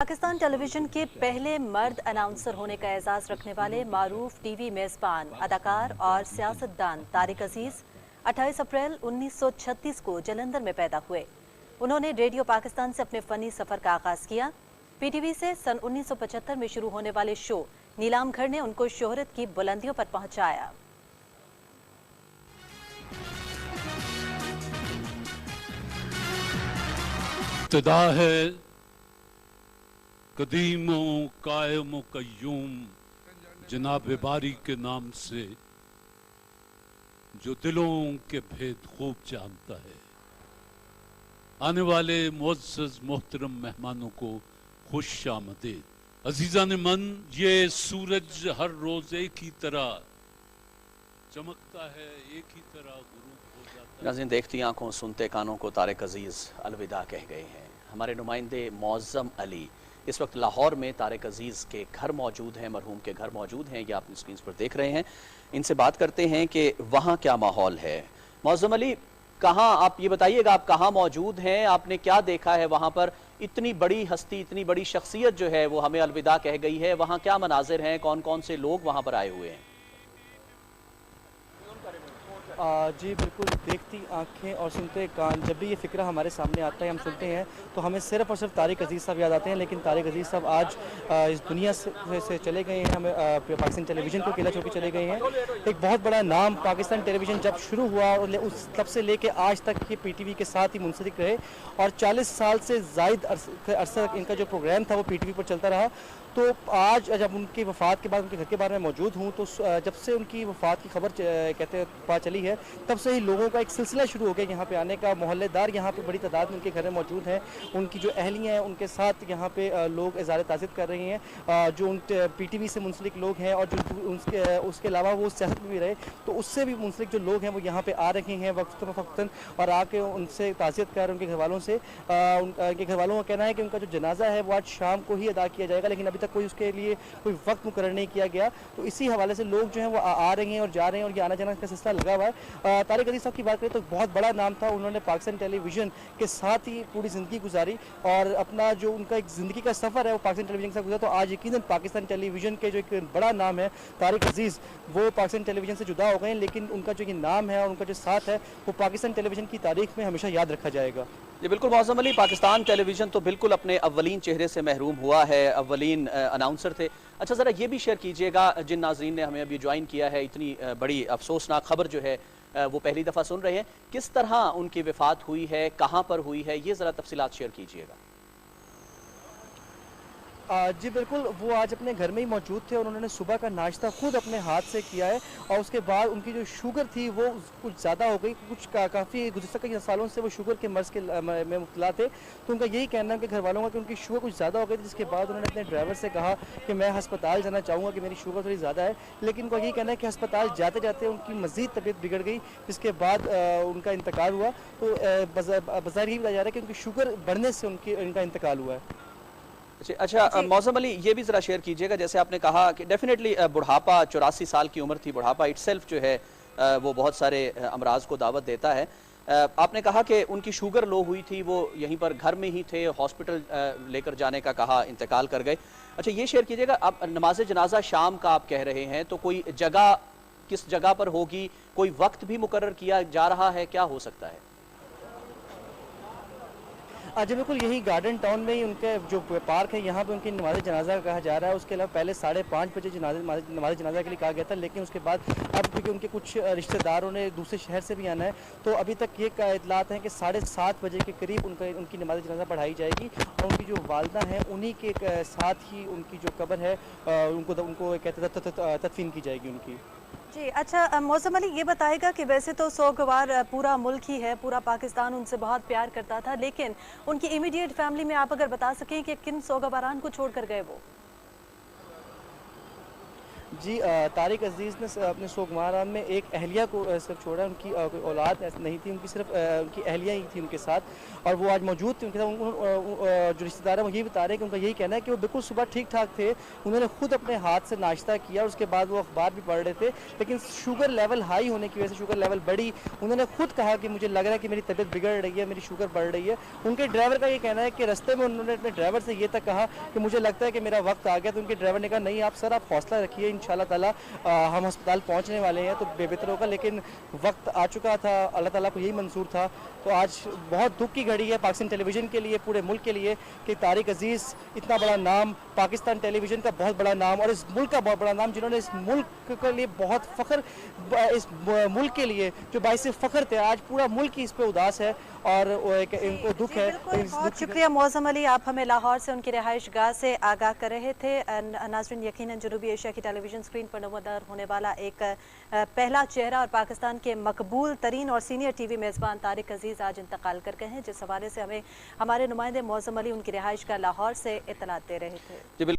Pakistan television के पहले मर्द अनाउंसर होने का एजाज रखने वाले मारूफ टीवी मेजबान, अदाकार और सियासतदान तारिक अजीज 28 अप्रैल 1936 को जलंधर में पैदा हुए। उन्होंने रेडियो पाकिस्तान से अपने फनी सफर का आगाज किया। पीटीवी से सन 1975 में शुरू होने वाले शो नीलाम घर ने उनको शोहरत की बुलंदियों पर पहुंचाया। इब्तिदा है कदीमो कायमो कय्यूम जनाब बारी के नाम से, जो दिलों के भेद खूब जानता है। आने वाले मुअज़्ज़ज़ मोहतरम मेहमानों को खुश आमदीद। अजीज़ान मन, ये सूरज हर रोज एक ही तरह चमकता है, एक ही तरह गुरूब हो जाता है। नाज़रीन, देखती आंखों सुनते कानों को तारिक अजीज अलविदा कह गए हैं। हमारे नुमाइंदे मौज़्ज़म अली इस वक्त लाहौर में तारिक अजीज़ के घर मौजूद हैं, मरहूम के घर मौजूद हैं, ये आप स्क्रीन पर देख रहे हैं। इनसे बात करते हैं कि वहाँ क्या माहौल है। मौज़्ज़म अली, कहाँ, आप ये बताइएगा, आप कहाँ मौजूद हैं, आपने क्या देखा है वहाँ पर? इतनी बड़ी हस्ती, इतनी बड़ी शख्सियत जो है वो हमें अलविदा कह गई है, वहाँ क्या मनाजिर हैं, कौन कौन से लोग वहाँ पर आए हुए हैं? जी बिल्कुल, देखती आंखें और सुनते कान, जब भी ये फ़िक्रा हमारे सामने आता है, हम सुनते हैं तो हमें सिर्फ़ और सिर्फ तारिक अजीज़ साहब याद आते हैं। लेकिन तारिक अजीज़ साहब आज इस दुनिया से चले गए हैं, हमें पाकिस्तान टेलीविज़न को अकेला छोड़ के चले गए हैं। एक बहुत बड़ा नाम पाकिस्तान टेलीविज़न जब शुरू हुआ और उस तब से लेके आज तक ये पीटीवी के साथ ही मुंसलिक रहे और 40 साल से ज़ायद अरसा तक इनका जो प्रोग्राम था वो पीटीवी पर चलता रहा। तो आज जब उनकी वफ़ात के बाद उनके घर के बारे में मौजूद हूँ तो जब से उनकी वफ़ात की खबर कहते हैं पता चली है, तब से ही लोगों का एक सिलसिला शुरू हो गया यहाँ पे आने का। मोहल्लेदार यहाँ पे बड़ी तादाद में उनके घर में मौजूद हैं, उनकी जो अहलियाँ हैं उनके साथ यहाँ पे लोग इज़हार ताज़ियत कर रहे हैं। जो उन पीटीवी से मुंसलिक लोग हैं और जो उसके अलावा वो सियासत में भी रहे तो उससे भी मुंसलिक जो लोग हैं वो यहाँ पे आ रहे हैं वक्तन और आके उनसे ताज़ियत कर उनके घर वालों से। उनके घर वालों का कहना है कि उनका जो जनाजा है वो आज शाम को ही अदा किया जाएगा, लेकिन अभी तक कोई उसके लिए कोई वक्त मुकर्रर नहीं किया गया। तो इसी हवाले से लोग जो हैं वो आ रहे हैं और जा रहे हैं और ये आना जाना का सिलसिला लगा हुआ है। तारिक अजीज़ साहब की बात करें तो बहुत बड़ा नाम था, उन्होंने पाकिस्तान टेलीविज़न के साथ ही पूरी ज़िंदगी गुजारी और अपना जो उनका एक ज़िंदगी का सफ़र है वो पाकिस्तान टेलीविज़न के साथ गुजरा। तो आज यकीनन पाकिस्तान टेलीविज़न के जो एक बड़ा नाम है तारिक अजीज़, वो पाकिस्तान टेलीविज़न से जुदा हो गए हैं, लेकिन उनका जो ये नाम है और उनका जो साथ है वो पाकिस्तान टेलीविज़न की तारीख में हमेशा याद रखा जाएगा। जी बिल्कुल मौज़्ज़म अली, पाकिस्तान टेलीविज़न तो बिल्कुल अपने अव्वलीन चेहरे से महरूम हुआ है, अव्वलीन अनाउंसर थे। अच्छा, ज़रा ये भी शेयर कीजिएगा, जिन नाज़रीन ने हमें अभी ज्वाइन किया है, इतनी बड़ी अफसोसनाक खबर जो है वो पहली दफ़ा सुन रहे हैं, किस तरह उनकी वफ़ात हुई है, कहाँ पर हुई है, ये ज़रा तफसीलात शेयर कीजिएगा। जी बिल्कुल, वो आज अपने घर में ही मौजूद थे और उन्होंने सुबह का नाश्ता खुद अपने हाथ से किया है और उसके बाद उनकी जो शुगर थी वो कुछ ज़्यादा हो गई, कुछ काफ़ी गुज़श्ता कई सालों से वो शुगर के मर्ज़ के में मुब्तला थे। तो उनका यही कहना है कि घर वालों का कि उनकी शुगर कुछ ज़्यादा हो गई थी, जिसके बाद उन्होंने अपने ड्राइवर से कहा कि मैं हस्पताल जाना चाहूँगा कि मेरी शुगर थोड़ी ज़्यादा है। लेकिन उनका यही कहना है कि अस्पताल जाते जाते उनकी मज़ीद तबीयत बिगड़ गई, जिसके बाद उनका इंतकाल हुआ। तो बज़ाहिर यही बताया जा रहा है कि उनकी शुगर बढ़ने से उनका इंतकाल हुआ है। अच्छा मौज़्ज़म अली, ये भी ज़रा शेयर कीजिएगा, जैसे आपने कहा कि डेफिनेटली बुढ़ापा, 84 साल की उम्र थी, बुढ़ापा इटसेल्फ जो है वो बहुत सारे अमराज को दावत देता है। आपने कहा कि उनकी शुगर लो हुई थी, वो यहीं पर घर में ही थे, हॉस्पिटल लेकर जाने का कहा, इंतकाल कर गए। अच्छा, ये शेयर कीजिएगा, अब नमाज जनाजा शाम का आप कह रहे हैं, तो कोई जगह, किस जगह पर होगी, कोई वक्त भी मुकर्रर किया जा रहा है, क्या हो सकता है? जी बिल्कुल, यही गार्डन टाउन में ही उनके जो पार्क है यहाँ पे उनकी नमाज जनाजा कहा जा रहा है। उसके अलावा पहले 5:30 बजे नमाज जनाजा के लिए कहा गया था, लेकिन उसके बाद अब क्योंकि उनके कुछ रिश्तेदारों ने दूसरे शहर से भी आना है तो अभी तक ये इतलात हैं कि 7:30 बजे के करीब उनकी नमाज जनाजा पढ़ाई जाएगी और उनकी जो वालदा हैं उन्हीं के साथ ही उनकी जो कब्र है उनको कहते तदफीन की जाएगी उनकी। जी अच्छा, मौज़्ज़म अली ये बताएगा कि वैसे तो सोगवार पूरा मुल्क ही है, पूरा पाकिस्तान उनसे बहुत प्यार करता था, लेकिन उनकी इमीडिएट फैमिली में आप अगर बता सकें कि किन सोगवारान को छोड़कर गए वो? जी तारिक अजीज़ ने अपने सोगवार में एक अहलिया को सिर्फ छोड़ा, उनकी कोई औलाद नहीं थी, उनकी सिर्फ उनकी अहलिया ही थी उनके साथ, और वो आज मौजूद थी उनके साथ। जो रिश्तेदार हैं वो यही बता रहे हैं कि उनका यही कहना है कि वो बिल्कुल सुबह ठीक ठाक थे, उन्होंने खुद अपने हाथ से नाश्ता किया और उसके बाद वो अखबार भी पढ़ रहे थे, लेकिन शुगर लेवल हाई होने की वजह से शुगर लेवल बढ़ी। उन्होंने खुद कहा कि मुझे लग रहा है कि मेरी तबीयत बिगड़ रही है, मेरी शुगर बढ़ रही है। उनके ड्राइवर का ये कहना है कि रास्ते में उन्होंने अपने ड्राइवर से ये तक कहा कि मुझे लगता है कि मेरा वक्त आ गया, तो उनके ड्राइवर ने कहा नहीं आप सर, आप हौसला रखिए, इंशाल्लाह ताला हम अस्पताल पहुंचने वाले हैं तो बेहतर होगा, लेकिन वक्त आ चुका था, अल्लाह ताला को यही मंजूर था। तो आज बहुत दुख की घड़ी है पाकिस्तान टेलीविज़न के लिए, पूरे मुल्क के लिए, कि तारिक अजीज़ इतना बड़ा नाम, पाकिस्तान टेलीविज़न का बहुत बड़ा नाम और इस मुल्क का बहुत बड़ा नाम, जिन्होंने इस मुल्क के लिए बहुत फ़ख्र, इस मुल्क के लिए जो बाइस फ़ख्र थे, आज पूरा मुल्क ही इस पर उदास है और इनको दुख है। बहुत शुक्रिया मौज़म अली, आप हमें लाहौर से उनकी रिहाइश गाह से आगाह कर रहे थे। नाज़रीन, यकीनन जनूबी एशिया की टेलीविज़न स्क्रीन पर नमूदार होने वाला एक पहला चेहरा और पाकिस्तान के मकबूल तरीन और सीनियर टीवी मेज़बान तारिक अजीज़ आज इंतकाल कर गए हैं, जिस हवाले से हमें हमारे नुमाइंदे मौज़म अली उनकी रिहाइश गाह लाहौर से इत्तलात दे रहे थे।